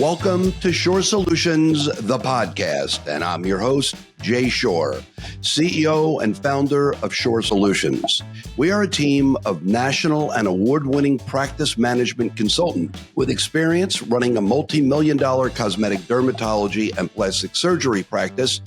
Welcome to Shorr Solutions, the podcast, and I'm your host, Jay Shorr, CEO and founder of Shorr Solutions. We are a team of national and award-winning practice management consultants with experience running a multi-million-dollar cosmetic dermatology and plastic surgery practice.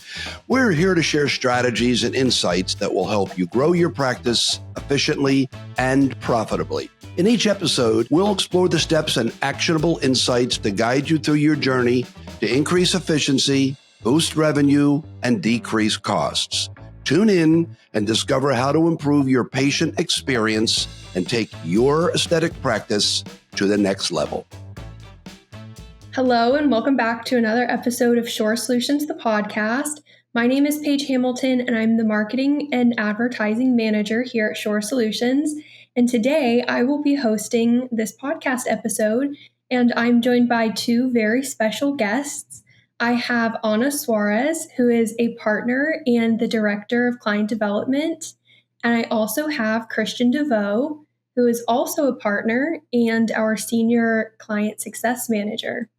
We're here to share strategies and insights that will help you grow your practice efficiently and profitably. In each episode, we'll explore the steps and actionable insights to guide you through your journey to increase efficiency, boost revenue, and decrease costs. Tune in and discover how to improve your patient experience and take your aesthetic practice to the next level. Hello, and welcome back to another episode of Shorr Solutions, the podcast. My name is Paige Hamilton, and I'm the Marketing and Advertising Manager here at Shorr Solutions. And today I will be hosting this podcast episode, and I'm joined by two very special guests. I have Ana Suarez, who is a partner and the Director of Client Development. And I also have Cristian Devoz, who is also a partner and our Senior Client Success Manager.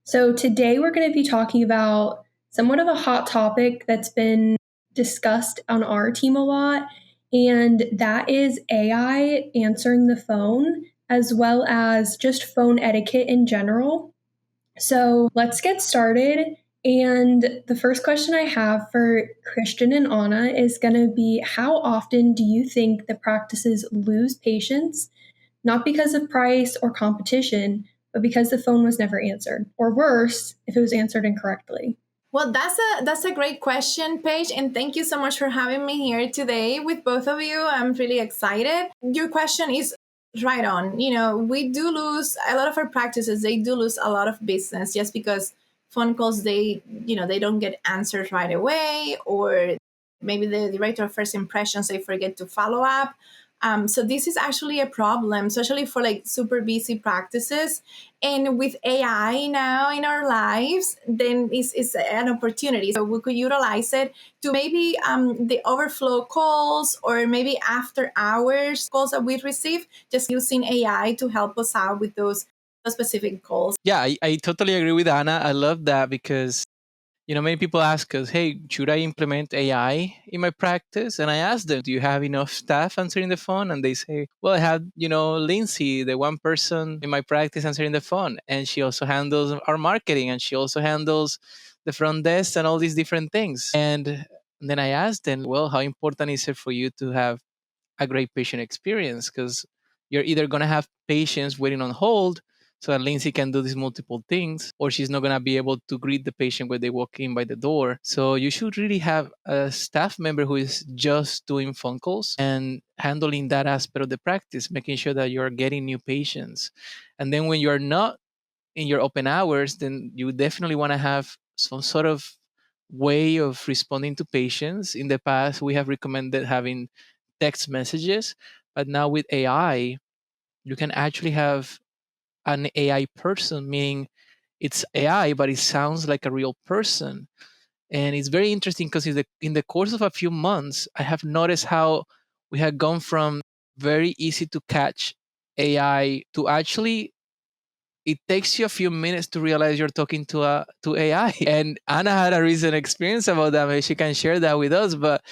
So today we're going to be talking about somewhat of a hot topic that's been discussed on our team a lot, and that is AI answering the phone, as well as just phone etiquette in general. So let's get started. And the first question I have for Cristian and Ana is going to be, how often do you think the practices lose patients, not because of price or competition, but because the phone was never answered, or worse, if it was answered incorrectly? Well, that's a great question, Paige, and thank you so much for having me here today with both of you. I'm really excited. Your question is right on. We do lose a lot of our practices. They do lose a lot of business just because phone calls, they don't get answered right away, or maybe the director of first impressions, they forget to follow up. So this is actually a problem, especially for like super busy practices. And with AI now in our lives, then it's an opportunity. So we could utilize it to maybe the overflow calls, or maybe after hours calls that we receive, just using AI to help us out with those specific calls. Yeah, I totally agree with Ana. I love that because many people ask us, hey, should I implement AI in my practice? And I ask them, do you have enough staff answering the phone? And they say, well, I have, Lindsay, the one person in my practice answering the phone. And she also handles our marketing, and she also handles the front desk and all these different things. And then I asked them, well, how important is it for you to have a great patient experience? Because you're either going to have patients waiting on hold so that Lindsay can do these multiple things, or she's not going to be able to greet the patient when they walk in by the door. So you should really have a staff member who is just doing phone calls and handling that aspect of the practice, making sure that you're getting new patients. And then when you're not in your open hours, then you definitely want to have some sort of way of responding to patients. In the past, we have recommended having text messages, but now with AI, you can actually have an AI person, meaning it's AI, but it sounds like a real person. And it's very interesting because in the course of a few months, I have noticed how we have gone from very easy to catch AI to actually it takes you a few minutes to realize you're talking to AI. And Ana had a recent experience about that. Maybe she can share that with us. But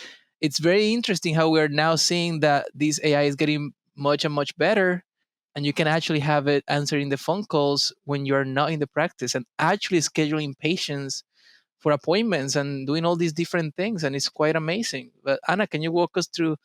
it's very interesting how we're now seeing that this AI is getting much and much better. And you can actually have it answering the phone calls when you're not in the practice, and actually scheduling patients for appointments and doing all these different things. And it's quite amazing. But Ana, can you walk us through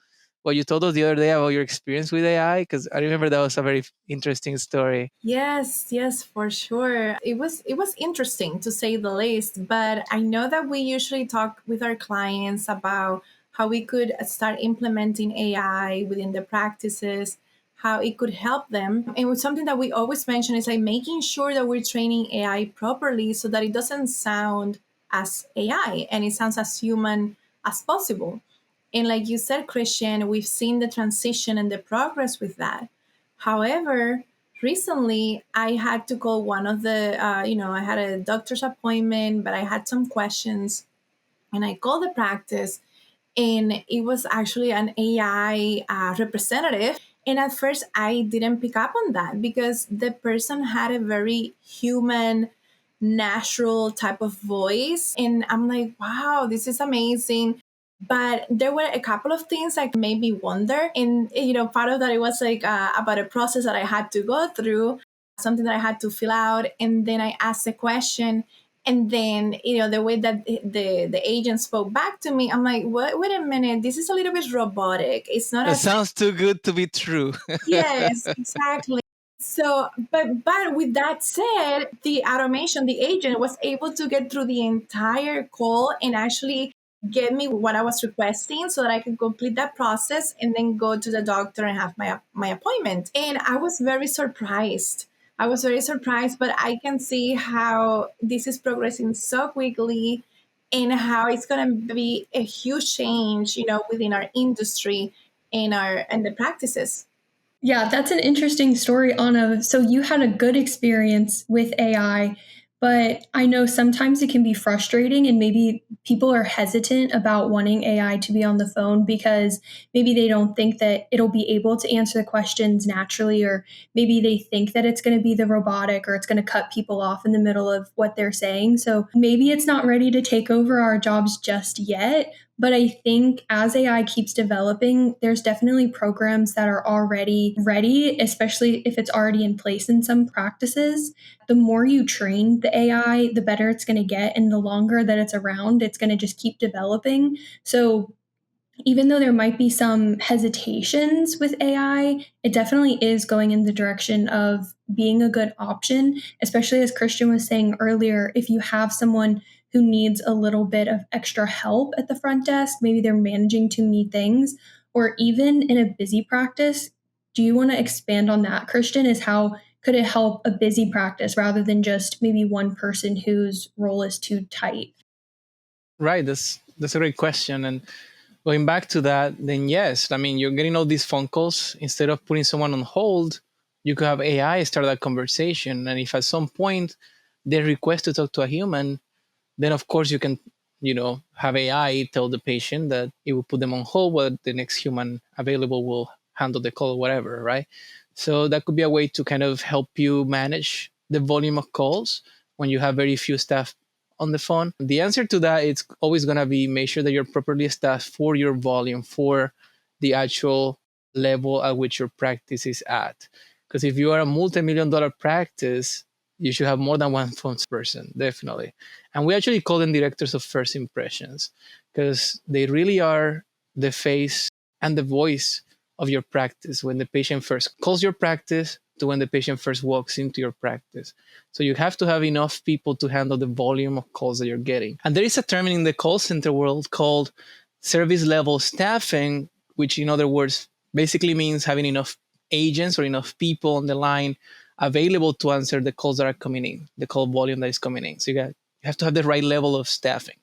what you told us the other day about your experience with AI? Because I remember that was a very interesting story. Yes, for sure. It was interesting, to say the least. But I know that we usually talk with our clients about how we could start implementing AI within the practices, how it could help them. And something that we always mention is like making sure that we're training AI properly so that it doesn't sound as AI and it sounds as human as possible. And like you said, Cristian, we've seen the transition and the progress with that. However, recently I had to call one of the, I had a doctor's appointment, but I had some questions, and I called the practice, and it was actually an AI representative. And at first I didn't pick up on that because the person had a very human natural type of voice. And I'm like, wow, this is amazing. But there were a couple of things that made me wonder. And, part of that, it was like about a process that I had to go through, something that I had to fill out. And then I asked a question. And then, the way that the agent spoke back to me, I'm like, what? Wait a minute, this is a little bit robotic. It's not That as sounds too good to be true. yes, exactly. So, but with that said, the automation, the agent was able to get through the entire call and actually get me what I was requesting so that I could complete that process and then go to the doctor and have my appointment. And I was very surprised. I was very surprised, but I can see how this is progressing so quickly and how it's going to be a huge change, within our industry and the practices. Yeah, that's an interesting story, Anna. So you had a good experience with AI, but I know sometimes it can be frustrating and maybe people are hesitant about wanting AI to be on the phone because maybe they don't think that it'll be able to answer the questions naturally, or maybe they think that it's going to be the robotic or it's going to cut people off in the middle of what they're saying. So maybe it's not ready to take over our jobs just yet. But I think as AI keeps developing, there's definitely programs that are already ready, especially if it's already in place in some practices. The more you train the AI, the better it's going to get. And the longer that it's around, it's going to just keep developing. So even though there might be some hesitations with AI, it definitely is going in the direction of being a good option, especially as Cristian was saying earlier, if you have someone who needs a little bit of extra help at the front desk, maybe they're managing too many things, or even in a busy practice. Do you want to expand on that, Cristian? Is how could it help a busy practice rather than just maybe one person whose role is too tight? Right. That's a great question. And going back to that, then yes, I mean, you're getting all these phone calls. Instead of putting someone on hold, you could have AI start that conversation. And if at some point they request to talk to a human, then of course you can, have AI tell the patient that it will put them on hold while the next human available will handle the call or whatever, right? So that could be a way to kind of help you manage the volume of calls when you have very few staff on the phone. The answer to that is always going to be make sure that you're properly staffed for your volume, for the actual level at which your practice is at. Because if you are a multi-million dollar practice, you should have more than one phone person, definitely. And we actually call them directors of first impressions because they really are the face and the voice of your practice when the patient first calls your practice to when the patient first walks into your practice. So you have to have enough people to handle the volume of calls that you're getting. And there is a term in the call center world called service level staffing, which in other words basically means having enough agents or enough people on the line available to answer the calls that are coming in, the call volume that is coming in. So you have to have the right level of staffing.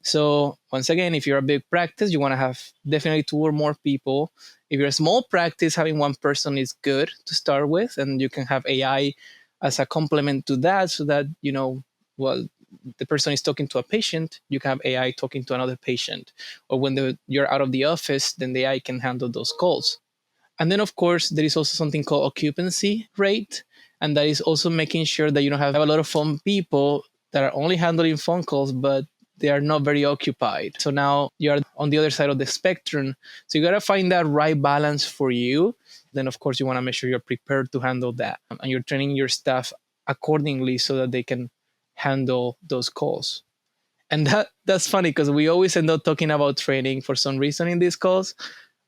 So once again, if you're a big practice, you want to have definitely 2 or more people. If you're a small practice, having one person is good to start with, and you can have AI as a complement to that so that, well, the person is talking to a patient, you can have AI talking to another patient. Or when you're out of the office, then the AI can handle those calls. And then, of course, there is also something called occupancy rate. And that is also making sure that you don't have a lot of phone people that are only handling phone calls, but they are not very occupied. So now you're on the other side of the spectrum. So you got to find that right balance for you. Then, of course, you want to make sure you're prepared to handle that. And you're training your staff accordingly so that they can handle those calls. And that's funny because we always end up talking about training for some reason in these calls.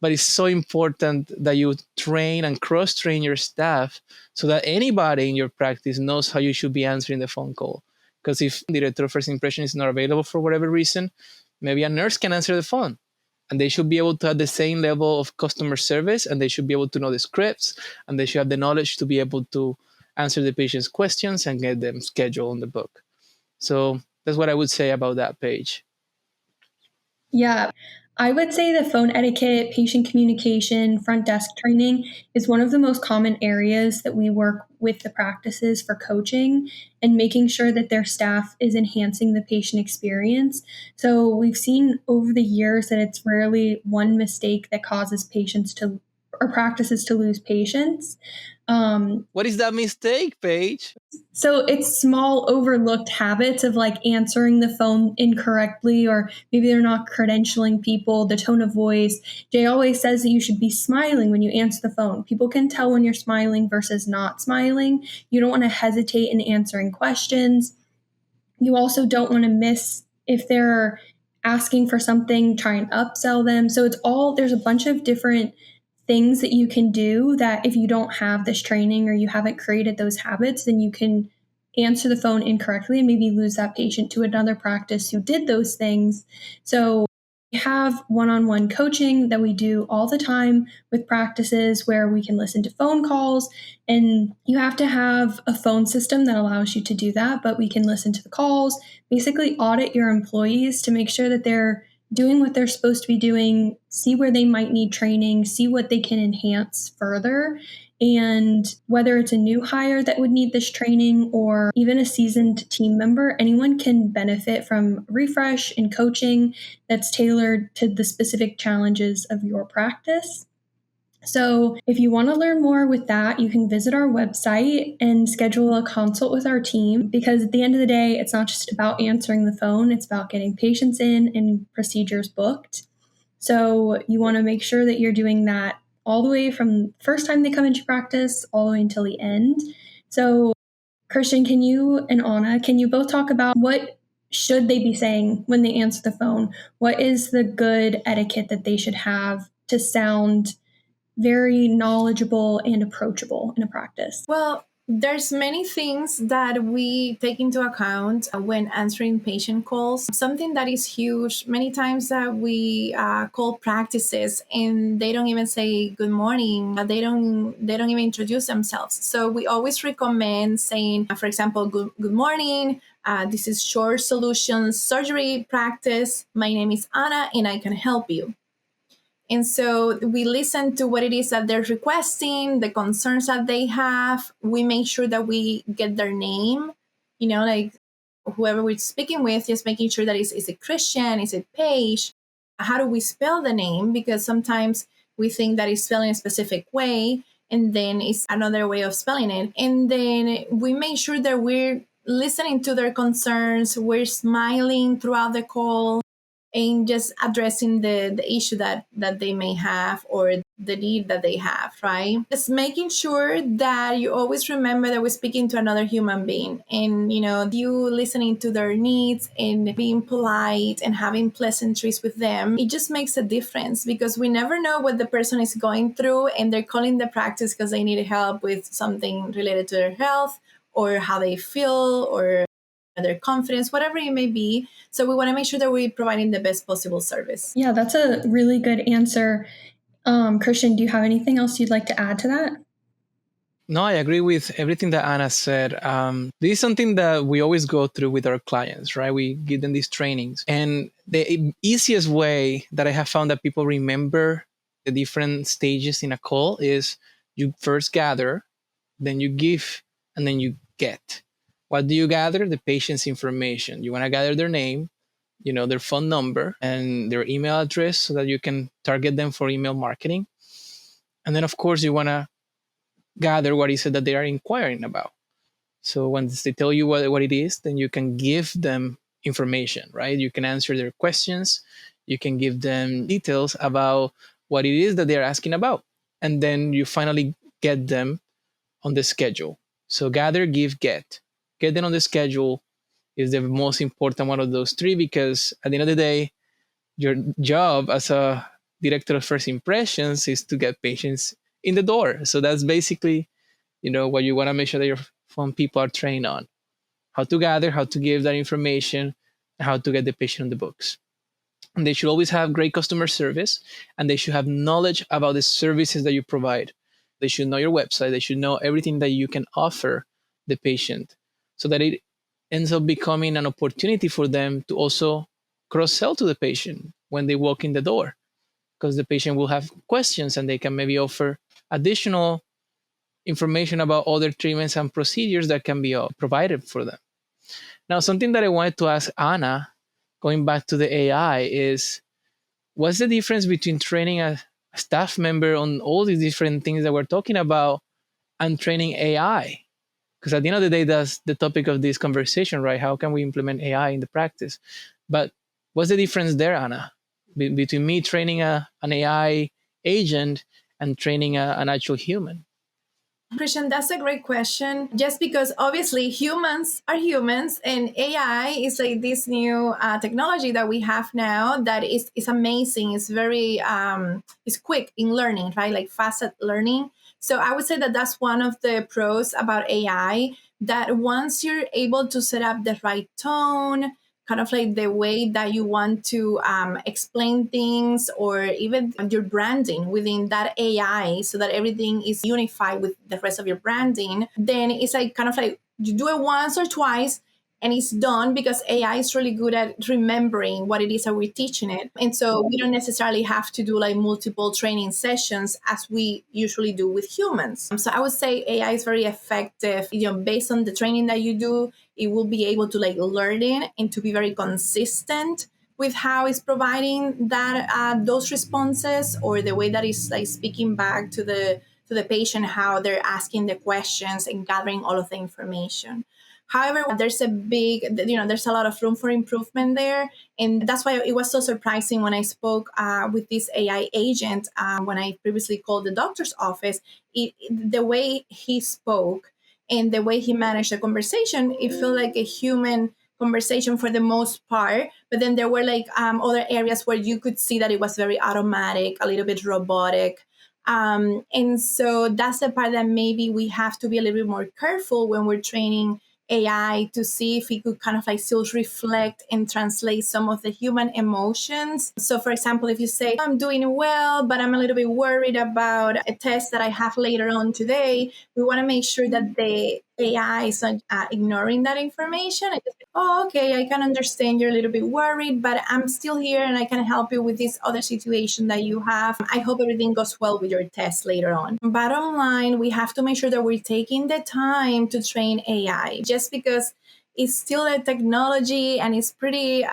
But it's so important that you train and cross-train your staff so that anybody in your practice knows how you should be answering the phone call. Because if the director of first impression is not available for whatever reason, maybe a nurse can answer the phone. And they should be able to have the same level of customer service, and they should be able to know the scripts, and they should have the knowledge to be able to answer the patient's questions and get them scheduled on the book. So that's what I would say about that, Paige. Yeah, I would say the phone etiquette, patient communication, front desk training is one of the most common areas that we work with the practices for coaching and making sure that their staff is enhancing the patient experience. So we've seen over the years that it's rarely one mistake that causes patients to or practices to lose patients. What is that mistake, Paige? So it's small overlooked habits of like answering the phone incorrectly, or maybe they're not credentialing people, the tone of voice. Jay always says that you should be smiling when you answer the phone. People can tell when you're smiling versus not smiling. You don't want to hesitate in answering questions. You also don't want to miss if they're asking for something, try and upsell them. So there's a bunch of different things that you can do that if you don't have this training or you haven't created those habits, then you can answer the phone incorrectly and maybe lose that patient to another practice who did those things. So we have one-on-one coaching that we do all the time with practices where we can listen to phone calls, and you have to have a phone system that allows you to do that, but we can listen to the calls, basically audit your employees to make sure that they're doing what they're supposed to be doing, see where they might need training, see what they can enhance further. And whether it's a new hire that would need this training or even a seasoned team member, anyone can benefit from refresh and coaching that's tailored to the specific challenges of your practice. So if you want to learn more with that, you can visit our website and schedule a consult with our team, because at the end of the day, it's not just about answering the phone, it's about getting patients in and procedures booked. So you want to make sure that you're doing that all the way from the first time they come into practice all the way until the end. So Cristian, can you and Anna, can you both talk about what should they be saying when they answer the phone? What is the good etiquette that they should have to sound very knowledgeable and approachable in a practice? Well, there's many things that we take into account when answering patient calls. Something that is huge, many times that we call practices and they don't even say good morning. They don't even introduce themselves. So we always recommend saying, for example, good morning. This is Shorr Solutions surgery practice. My name is Anna and I can help you. And so we listen to what it is that they're requesting, the concerns that they have. We make sure that we get their name, like whoever we're speaking with, just making sure that is it Cristian, is it Paige? How do we spell the name? Because sometimes we think that it's spelled in a specific way, and then it's another way of spelling it. And then we make sure that we're listening to their concerns, we're smiling throughout the call, and just addressing the issue that they may have or the need that they have, right? Just making sure that you always remember that we're speaking to another human being, and you listening to their needs and being polite and having pleasantries with them, it just makes a difference, because we never know what the person is going through, and they're calling the practice because they need help with something related to their health or how they feel or their confidence, whatever it may be. So we want to make sure that we're providing the best possible service. Yeah, that's a really good answer. Cristian, do you have anything else you'd like to add to that? No, I agree with everything that Anna said. This is something that we always go through with our clients, right? We give them these trainings. And the easiest way that I have found that people remember the different stages in a call is you first gather, then you give, and then you get. What do you gather? The patient's information. You want to gather their name, their phone number, and their email address so that you can target them for email marketing. And then, of course, you want to gather what is it that they are inquiring about. So once they tell you what it is, then you can give them information, right? You can answer their questions. You can give them details about what it is that they're asking about. And then you finally get them on the schedule. So gather, give, get. Get them on the schedule is the most important one of those three, because at the end of the day, your job as a director of first impressions is to get patients in the door. So that's basically, what you want to make sure that your phone people are trained on. How to gather, how to give that information, and how to get the patient on the books. And they should always have great customer service, and they should have knowledge about the services that you provide. They should know your website. They should know everything that you can offer the patient, so that it ends up becoming an opportunity for them to also cross-sell to the patient when they walk in the door, because the patient will have questions and they can maybe offer additional information about other treatments and procedures that can be provided for them. Now, something that I wanted to ask Anna, going back to the AI, is what's the difference between training a staff member on all these different things that we're talking about and training AI? Because at the end of the day, that's the topic of this conversation, right? How can we implement AI in the practice? But what's the difference there, Anna, between me training an AI agent and training an actual human? Christian, that's a great question. Just because obviously humans are humans, and AI is like this new technology that we have now that is amazing. It's very it's quick in learning, right? Like fast at learning. So I would say that that's one of the pros about AI. That once you're able to set up the right tone, kind of like the way that you want to explain things, or even your branding within that AI, so that everything is unified with the rest of your branding, then it's like kind of like you do it once or twice and it's done, because AI is really good at remembering what it is that we're teaching it. And so we don't necessarily have to do like multiple training sessions as we usually do with humans. So I would say AI is very effective, based on the training that you do. It will be able to like learn it and to be very consistent with how it's providing that those responses, or the way that it's like speaking back to the patient, how they're asking the questions and gathering all of the information. However, there's there's a lot of room for improvement there. And that's why it was so surprising when I spoke with this AI agent, when I previously called the doctor's office. The way he spoke and the way he managed the conversation, it felt like a human conversation for the most part. But then there were like other areas where you could see that it was very automatic, a little bit robotic. And so that's the part that maybe we have to be a little bit more careful when we're training AI, to see if it could kind of like still reflect and translate some of the human emotions. So for example, if you say, I'm doing well, but I'm a little bit worried about a test that I have later on today, we want to make sure that the AI is not ignoring that information. And just, oh, okay, I can understand you're a little bit worried, but I'm still here and I can help you with this other situation that you have. I hope everything goes well with your test later on. Bottom line, we have to make sure that we're taking the time to train AI. Just because it's still a technology and it's pretty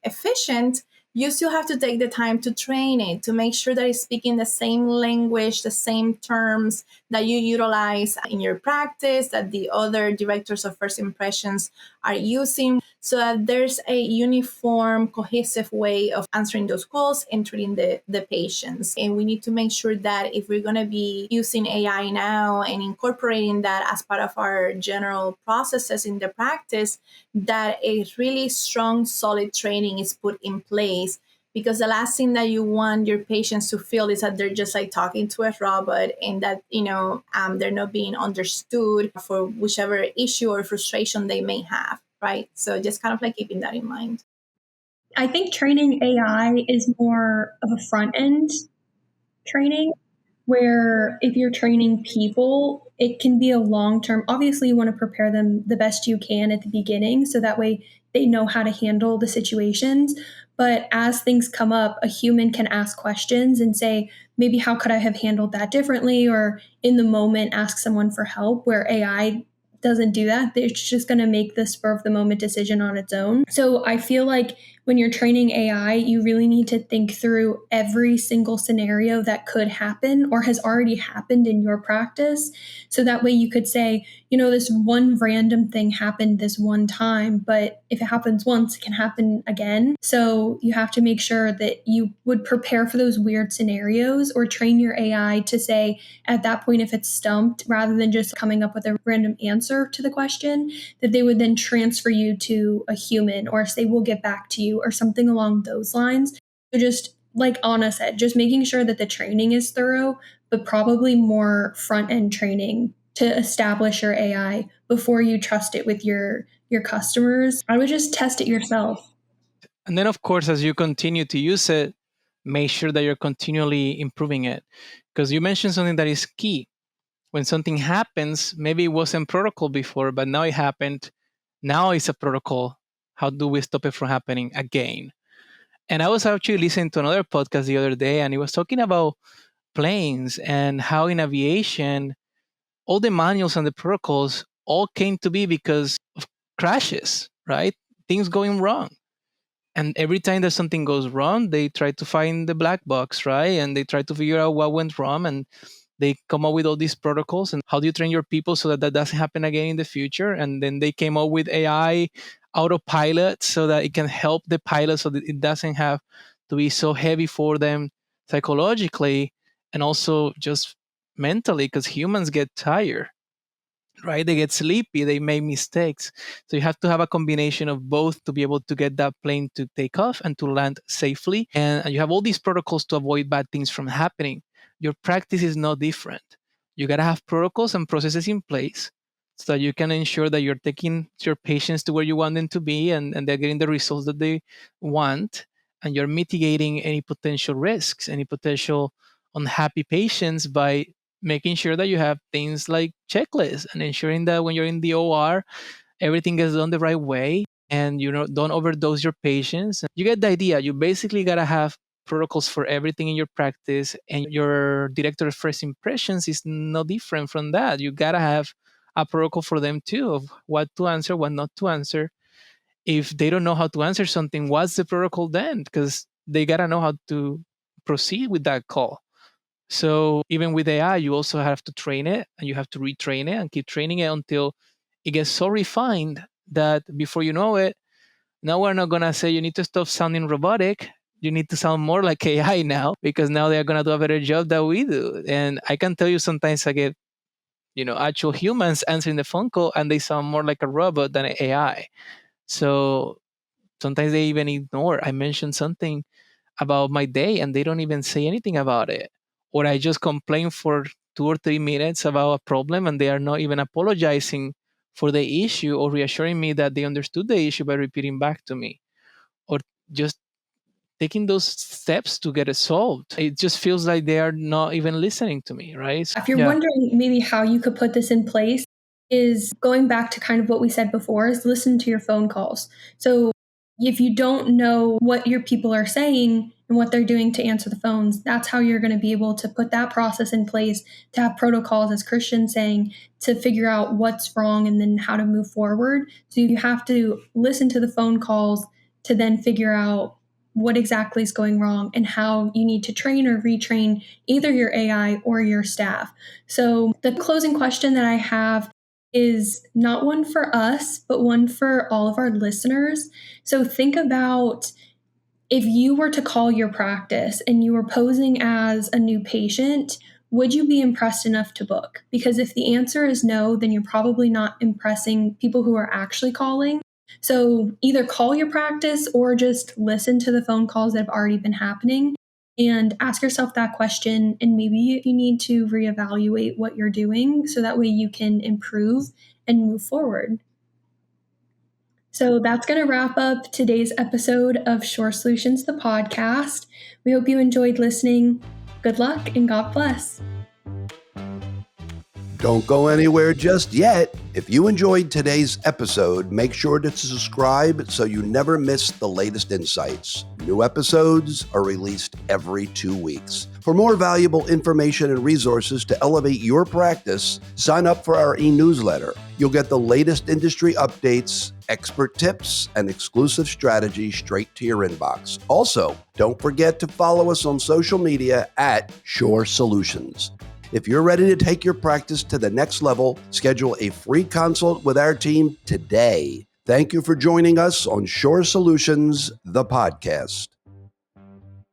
efficient, you still have to take the time to train it, to make sure that it's speaking the same language, the same terms that you utilize in your practice, that the other directors of first impressions are using, so that there's a uniform, cohesive way of answering those calls and treating the patients. And we need to make sure that if we're going to be using AI now and incorporating that as part of our general processes in the practice, that a really strong, solid training is put in place. Because the last thing that you want your patients to feel is that they're just like talking to a robot, and that, they're not being understood for whichever issue or frustration they may have, right? So just kind of like keeping that in mind. I think training AI is more of a front end training, where if you're training people, it can be a long term. Obviously, you want to prepare them the best you can at the beginning, so that way they know how to handle the situations. But as things come up, a human can ask questions and say, maybe how could I have handled that differently? Or in the moment, ask someone for help, where AI doesn't do that. It's just going to make the spur of the moment decision on its own. So I feel like when you're training AI, you really need to think through every single scenario that could happen or has already happened in your practice. So that way you could say, this one random thing happened this one time, but if it happens once, it can happen again. So you have to make sure that you would prepare for those weird scenarios, or train your AI to say at that point, if it's stumped, rather than just coming up with a random answer to the question, that they would then transfer you to a human, or say, we'll get back to you, or something along those lines. So just like Anna said, just making sure that the training is thorough, but probably more front end training to establish your AI before you trust it with your customers. I would just test it yourself. And then, of course, as you continue to use it, make sure that you're continually improving it. Because you mentioned something that is key. When something happens, maybe it wasn't protocol before, but now it happened. Now it's a protocol. How do we stop it from happening again? And I was actually listening to another podcast the other day, and it was talking about planes and how in aviation, all the manuals and the protocols all came to be because of crashes, right? Things going wrong. And every time that something goes wrong, they try to find the black box, right? And they try to figure out what went wrong. And They come up with all these protocols and how do you train your people so that that doesn't happen again in the future. And then they came up with AI autopilot so that it can help the pilot so that it doesn't have to be so heavy for them psychologically and also just mentally, because humans get tired, right? They get sleepy, they make mistakes. So you have to have a combination of both to be able to get that plane to take off and to land safely. And you have all these protocols to avoid bad things from happening. Your practice is no different. You got to have protocols and processes in place so that you can ensure that you're taking your patients to where you want them to be, and they're getting the results that they want. And you're mitigating any potential risks, any potential unhappy patients by making sure that you have things like checklists and ensuring that when you're in the OR, everything gets done the right way and don't overdose your patients. You get the idea. You basically got to have protocols for everything in your practice, and your director of first impressions is no different from that. You got to have a protocol for them too of what to answer, what not to answer. If they don't know how to answer something, what's the protocol then? Because they got to know how to proceed with that call. So even with AI, you also have to train it and you have to retrain it and keep training it until it gets so refined that before you know it, now we're not going to say you need to stop sounding robotic. You need to sound more like AI now, because now they're going to do a better job than we do. And I can tell you sometimes I get, actual humans answering the phone call and they sound more like a robot than an AI. So sometimes they even ignore. I mentioned something about my day and they don't even say anything about it. Or I just complain for 2 or 3 minutes about a problem and they are not even apologizing for the issue or reassuring me that they understood the issue by repeating back to me, or just taking those steps to get it solved. It just feels like they are not even listening to me, right? If you're wondering maybe how you could put this in place, is going back to kind of what we said before, is listen to your phone calls. So if you don't know what your people are saying and what they're doing to answer the phones, that's how you're going to be able to put that process in place, to have protocols, as Cristian's saying, to figure out what's wrong and then how to move forward. So you have to listen to the phone calls to then figure out what exactly is going wrong and how you need to train or retrain either your AI or your staff. So the closing question that I have is not one for us, but one for all of our listeners. So think about, if you were to call your practice and you were posing as a new patient, would you be impressed enough to book? Because if the answer is no, then you're probably not impressing people who are actually calling. So either call your practice or just listen to the phone calls that have already been happening and ask yourself that question. And maybe you need to reevaluate what you're doing so that way you can improve and move forward. So that's going to wrap up today's episode of Shorr Solutions, the podcast. We hope you enjoyed listening. Good luck and God bless. Don't go anywhere just yet. If you enjoyed today's episode, make sure to subscribe so you never miss the latest insights. New episodes are released every 2 weeks. For more valuable information and resources to elevate your practice, sign up for our e-newsletter. You'll get the latest industry updates, expert tips, and exclusive strategies straight to your inbox. Also, don't forget to follow us on social media at Shorr Solutions. If you're ready to take your practice to the next level, schedule a free consult with our team today. Thank you for joining us on Shorr Solutions, the podcast.